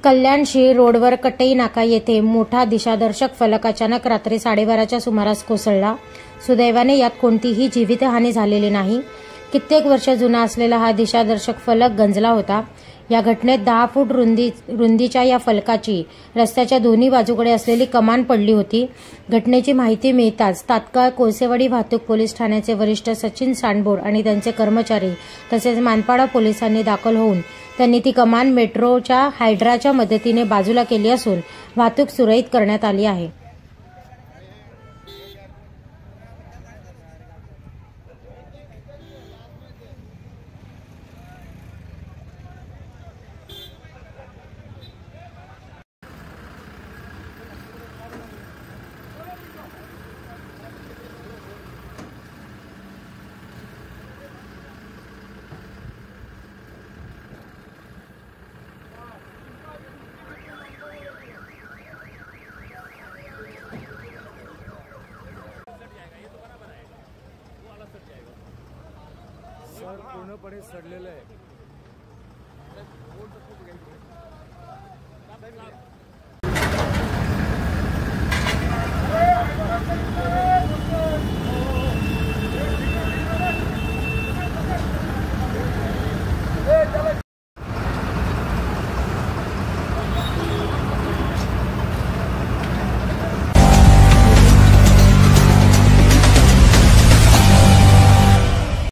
कल्याणशी रोडवर कटई नाका येथे मोठा दिशादर्शक फलक अचानक रात्री 12:30च्या सुमारास कोसळला। सुदैवाने यात कोणतीही जीवितहानी झालेली नाही। कित्येक वर्ष जुना असलेला हा दिशादर्शक फलक गंजला होता। या घटनेत 10 फूट रुंदीच्या या फलकाची रस्त्याच्या दोन्ही बाजूकडे असलेली कमान पडली होती। घटनेची माहिती मिळताच तात्काळ कोळसेवाडी वाहतूक पोलीस ठाण्याचे वरिष्ठ सचिन सांडबोड आणि त्यांचे कर्मचारी तसेच मानपाडा पोलिसांनी दाखल होऊन त्यांनी ती कमान मेट्रोच्या हायड्राच्या मदतीने बाजूला केली असून वाहतूक सुरळीत करण्यात आली आहे। सर पूर्णपणे सडलेलं आहे।